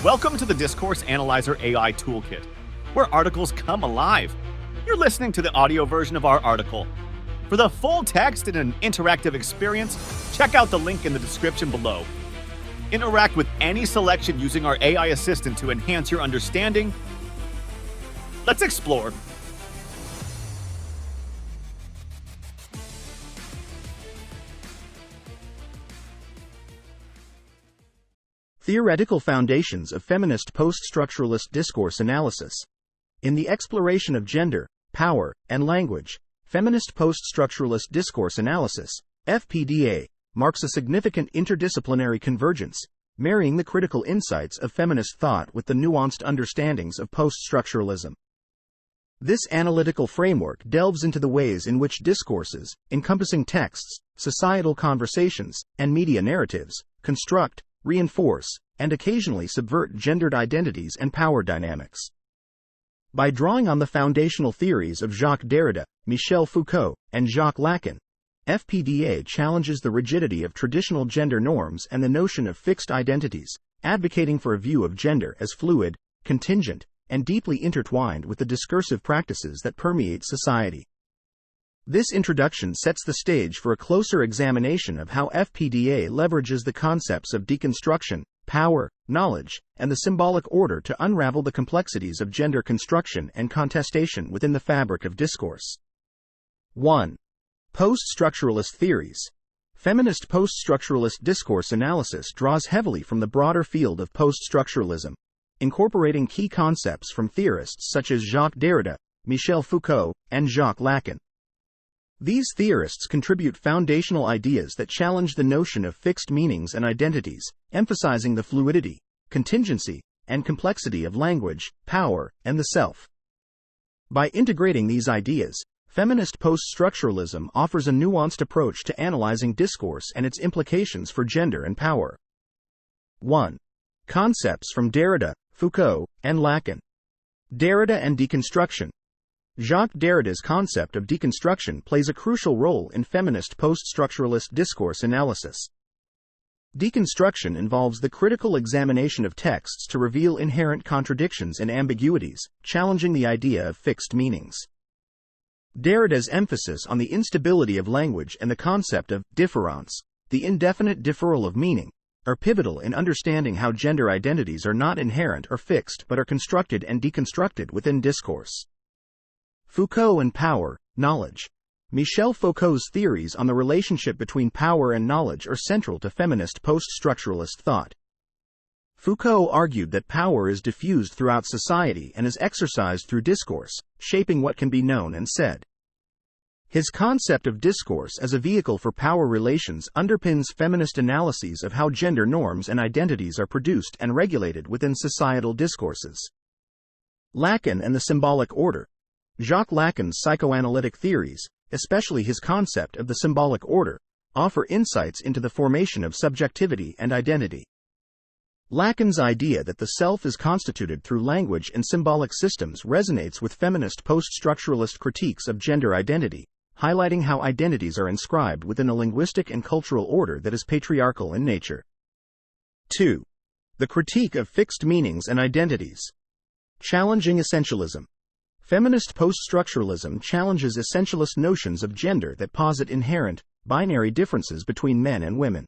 Welcome to the Discourse Analyzer AI Toolkit, where articles come alive. You're listening to the audio version of our article. For the full text and an interactive experience, check out the link in the description below. Interact with any selection using our AI assistant to enhance your understanding. Let's explore. Theoretical Foundations of Feminist Post-Structuralist Discourse Analysis. In the exploration of gender, power, and language, Feminist Post-Structuralist Discourse Analysis, FPDA, marks a significant interdisciplinary convergence, marrying the critical insights of feminist thought with the nuanced understandings of post-structuralism. This analytical framework delves into the ways in which discourses, encompassing texts, societal conversations, and media narratives, construct, reinforce, and occasionally subvert gendered identities and power dynamics. By drawing on the foundational theories of Jacques Derrida, Michel Foucault, and Jacques Lacan, FPDA challenges the rigidity of traditional gender norms and the notion of fixed identities, advocating for a view of gender as fluid, contingent, and deeply intertwined with the discursive practices that permeate society. This introduction sets the stage for a closer examination of how FPDA leverages the concepts of deconstruction, power, knowledge, and the symbolic order to unravel the complexities of gender construction and contestation within the fabric of discourse. 1. Post-structuralist theories. Feminist post-structuralist discourse analysis draws heavily from the broader field of post-structuralism, incorporating key concepts from theorists such as Jacques Derrida, Michel Foucault, and Jacques Lacan. These theorists contribute foundational ideas that challenge the notion of fixed meanings and identities, emphasizing the fluidity, contingency, and complexity of language, power, and the self. By integrating these ideas, feminist post-structuralism offers a nuanced approach to analyzing discourse and its implications for gender and power. 1. Concepts from Derrida, Foucault, and Lacan. Derrida and deconstruction. Jacques Derrida's concept of deconstruction plays a crucial role in feminist post-structuralist discourse analysis. Deconstruction involves the critical examination of texts to reveal inherent contradictions and ambiguities, challenging the idea of fixed meanings. Derrida's emphasis on the instability of language and the concept of difference, the indefinite differential of meaning, are pivotal in understanding how gender identities are not inherent or fixed but are constructed and deconstructed within discourse. Foucault and power, knowledge. Michel Foucault's theories on the relationship between power and knowledge are central to feminist post-structuralist thought. Foucault argued that power is diffused throughout society and is exercised through discourse, shaping what can be known and said. His concept of discourse as a vehicle for power relations underpins feminist analyses of how gender norms and identities are produced and regulated within societal discourses. Lacan and the symbolic order. Jacques Lacan's psychoanalytic theories, especially his concept of the symbolic order, offer insights into the formation of subjectivity and identity. Lacan's idea that the self is constituted through language and symbolic systems resonates with feminist post-structuralist critiques of gender identity, highlighting how identities are inscribed within a linguistic and cultural order that is patriarchal in nature. 2. The critique of fixed meanings and identities. Challenging essentialism. Feminist post-structuralism challenges essentialist notions of gender that posit inherent, binary differences between men and women.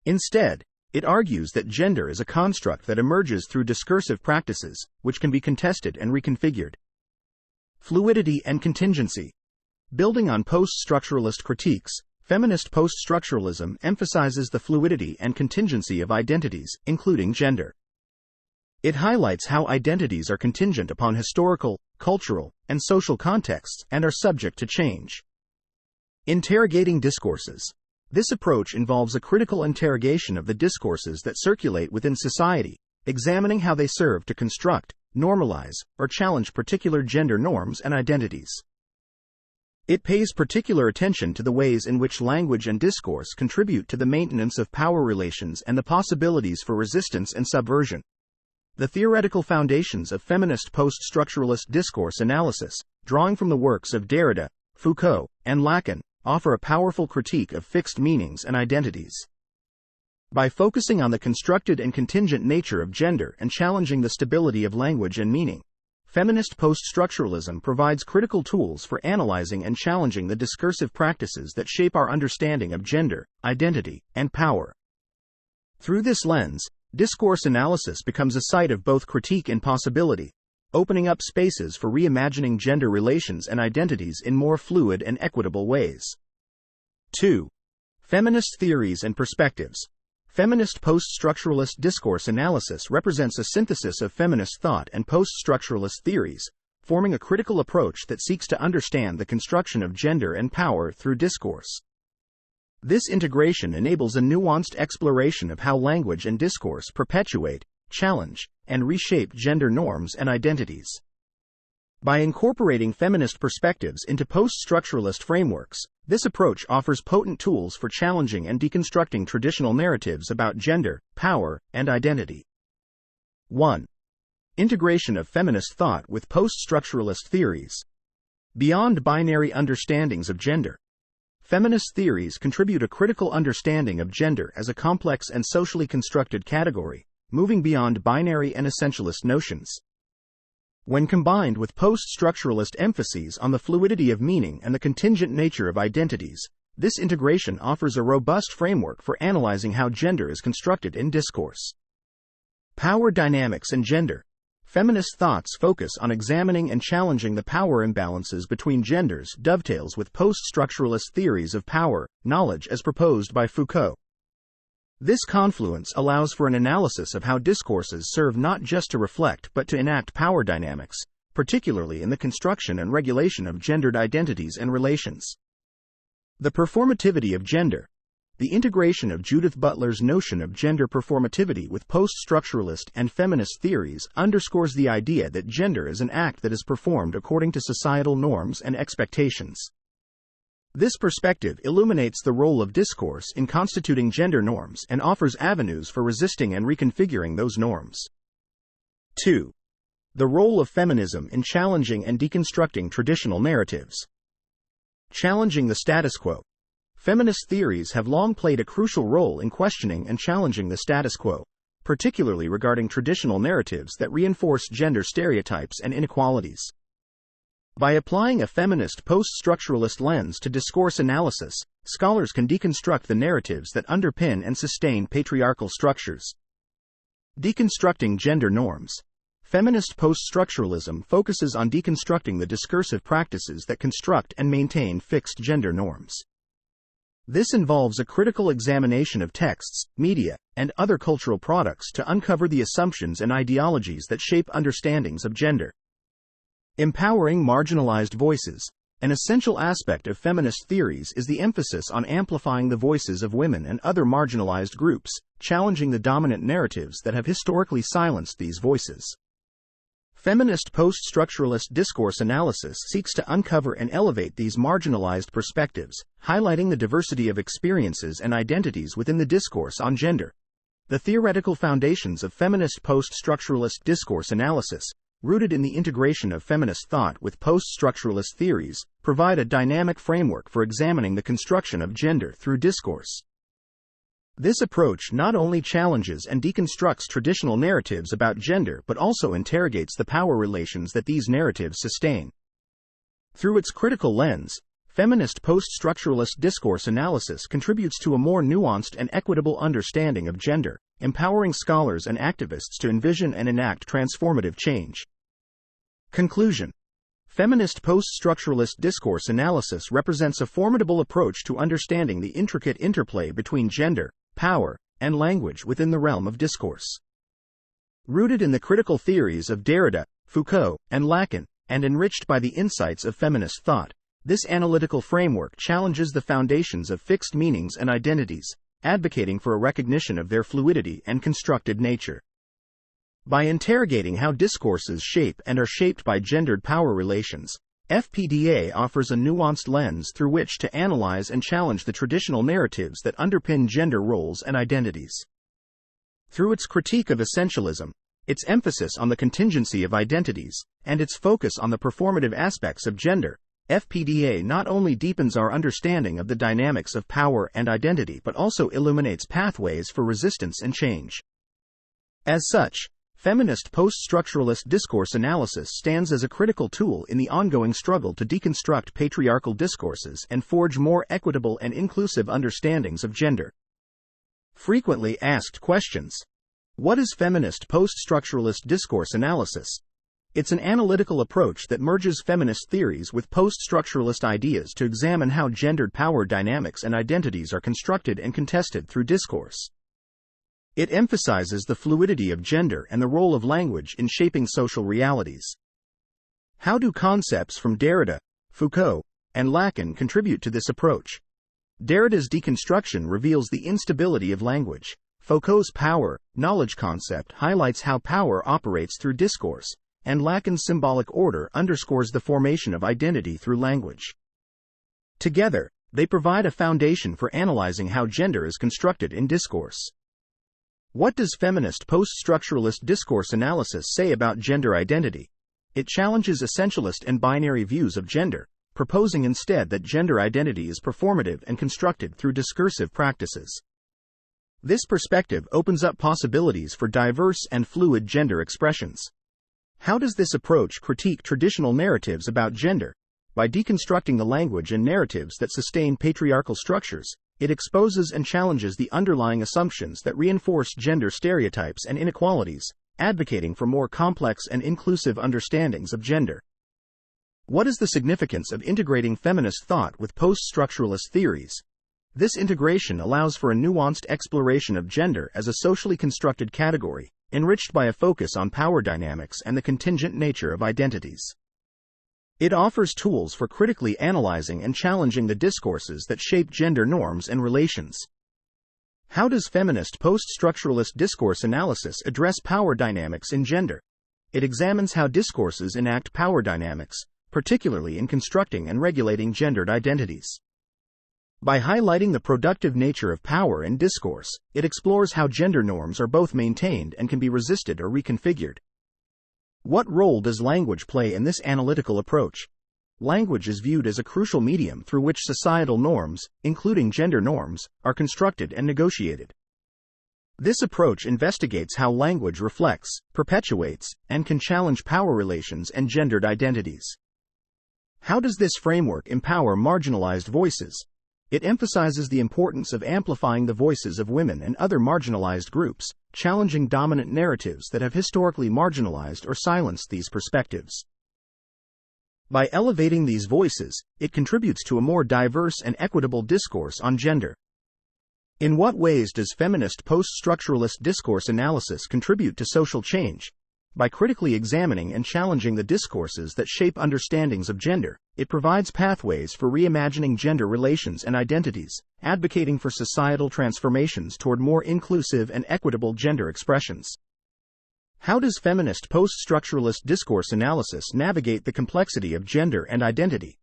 Instead, it argues that gender is a construct that emerges through discursive practices, which can be contested and reconfigured. Fluidity and contingency. Building on post-structuralist critiques, feminist post-structuralism emphasizes the fluidity and contingency of identities, including gender. It highlights how identities are contingent upon historical, cultural, and social contexts and are subject to change. Interrogating discourses. This approach involves a critical interrogation of the discourses that circulate within society, examining how they serve to construct, normalize, or challenge particular gender norms and identities. It pays particular attention to the ways in which language and discourse contribute to the maintenance of power relations and the possibilities for resistance and subversion. The theoretical foundations of feminist post-structuralist discourse analysis, drawing from the works of Derrida, Foucault, and Lacan, offer a powerful critique of fixed meanings and identities. By focusing on the constructed and contingent nature of gender and challenging the stability of language and meaning, feminist post-structuralism provides critical tools for analyzing and challenging the discursive practices that shape our understanding of gender, identity, and power. Through this lens, discourse analysis becomes a site of both critique and possibility, opening up spaces for reimagining gender relations and identities in more fluid and equitable ways. 2. Feminist theories and perspectives. Feminist post-structuralist discourse analysis represents a synthesis of feminist thought and post-structuralist theories, forming a critical approach that seeks to understand the construction of gender and power through discourse. This integration enables a nuanced exploration of how language and discourse perpetuate, challenge, and reshape gender norms and identities. By incorporating feminist perspectives into post-structuralist frameworks, this approach offers potent tools for challenging and deconstructing traditional narratives about gender, power, and identity. 1. Integration of feminist thought with post-structuralist theories. Beyond binary understandings of gender, feminist theories contribute a critical understanding of gender as a complex and socially constructed category, moving beyond binary and essentialist notions. When combined with post-structuralist emphases on the fluidity of meaning and the contingent nature of identities, this integration offers a robust framework for analyzing how gender is constructed in discourse. Power dynamics and gender. Feminist thought's focus on examining and challenging the power imbalances between genders dovetails with post-structuralist theories of power, knowledge as proposed by Foucault. This confluence allows for an analysis of how discourses serve not just to reflect but to enact power dynamics, particularly in the construction and regulation of gendered identities and relations. The performativity of gender. The integration of Judith Butler's notion of gender performativity with post-structuralist and feminist theories underscores the idea that gender is an act that is performed according to societal norms and expectations. This perspective illuminates the role of discourse in constituting gender norms and offers avenues for resisting and reconfiguring those norms. 2. The role of feminism in challenging and deconstructing traditional narratives. Challenging the status quo. Feminist theories have long played a crucial role in questioning and challenging the status quo, particularly regarding traditional narratives that reinforce gender stereotypes and inequalities. By applying a feminist post-structuralist lens to discourse analysis, scholars can deconstruct the narratives that underpin and sustain patriarchal structures. Deconstructing gender norms. Feminist post-structuralism focuses on deconstructing the discursive practices that construct and maintain fixed gender norms. This involves a critical examination of texts, media, and other cultural products to uncover the assumptions and ideologies that shape understandings of gender. Empowering marginalized voices. An essential aspect of feminist theories is the emphasis on amplifying the voices of women and other marginalized groups, challenging the dominant narratives that have historically silenced these voices. Feminist post-structuralist discourse analysis seeks to uncover and elevate these marginalized perspectives, highlighting the diversity of experiences and identities within the discourse on gender. The theoretical foundations of feminist post-structuralist discourse analysis, rooted in the integration of feminist thought with post-structuralist theories, provide a dynamic framework for examining the construction of gender through discourse. This approach not only challenges and deconstructs traditional narratives about gender but also interrogates the power relations that these narratives sustain. Through its critical lens, feminist post-structuralist discourse analysis contributes to a more nuanced and equitable understanding of gender, empowering scholars and activists to envision and enact transformative change. Conclusion. Feminist post-structuralist discourse analysis represents a formidable approach to understanding the intricate interplay between gender, power, and language within the realm of discourse. Rooted in the critical theories of Derrida, Foucault, and Lacan, and enriched by the insights of feminist thought, this analytical framework challenges the foundations of fixed meanings and identities, advocating for a recognition of their fluidity and constructed nature. By interrogating how discourses shape and are shaped by gendered power relations, FPDA offers a nuanced lens through which to analyze and challenge the traditional narratives that underpin gender roles and identities. Through its critique of essentialism, its emphasis on the contingency of identities, and its focus on the performative aspects of gender, FPDA not only deepens our understanding of the dynamics of power and identity but also illuminates pathways for resistance and change. As such, feminist post-structuralist discourse analysis stands as a critical tool in the ongoing struggle to deconstruct patriarchal discourses and forge more equitable and inclusive understandings of gender. Frequently asked questions. What is feminist post-structuralist discourse analysis? It's an analytical approach that merges feminist theories with post-structuralist ideas to examine how gendered power dynamics and identities are constructed and contested through discourse. It emphasizes the fluidity of gender and the role of language in shaping social realities. How do concepts from Derrida, Foucault, and Lacan contribute to this approach? Derrida's deconstruction reveals the instability of language. Foucault's power, knowledge concept highlights how power operates through discourse, and Lacan's symbolic order underscores the formation of identity through language. Together, they provide a foundation for analyzing how gender is constructed in discourse. What does feminist post-structuralist discourse analysis say about gender identity? It challenges essentialist and binary views of gender, proposing instead that gender identity is performative and constructed through discursive practices. This perspective opens up possibilities for diverse and fluid gender expressions. How does this approach critique traditional narratives about gender? By deconstructing the language and narratives that sustain patriarchal structures, it exposes and challenges the underlying assumptions that reinforce gender stereotypes and inequalities, advocating for more complex and inclusive understandings of gender. What is the significance of integrating feminist thought with post-structuralist theories? This integration allows for a nuanced exploration of gender as a socially constructed category, enriched by a focus on power dynamics and the contingent nature of identities. It offers tools for critically analyzing and challenging the discourses that shape gender norms and relations. How does feminist post-structuralist discourse analysis address power dynamics in gender? It examines how discourses enact power dynamics, particularly in constructing and regulating gendered identities. By highlighting the productive nature of power in discourse, it explores how gender norms are both maintained and can be resisted or reconfigured. What role does language play in this analytical approach? Language is viewed as a crucial medium through which societal norms, including gender norms, are constructed and negotiated. This approach investigates how language reflects, perpetuates, and can challenge power relations and gendered identities. How does this framework empower marginalized voices? It emphasizes the importance of amplifying the voices of women and other marginalized groups, challenging dominant narratives that have historically marginalized or silenced these perspectives. By elevating these voices, it contributes to a more diverse and equitable discourse on gender. In what ways does feminist post-structuralist discourse analysis contribute to social change? By critically examining and challenging the discourses that shape understandings of gender, it provides pathways for reimagining gender relations and identities, advocating for societal transformations toward more inclusive and equitable gender expressions. How does feminist post-structuralist discourse analysis navigate the complexity of gender and identity?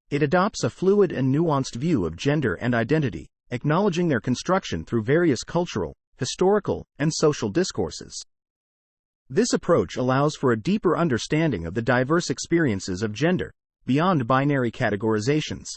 It adopts a fluid and nuanced view of gender and identity, acknowledging their construction through various cultural, historical, and social discourses. This approach allows for a deeper understanding of the diverse experiences of gender, beyond binary categorizations.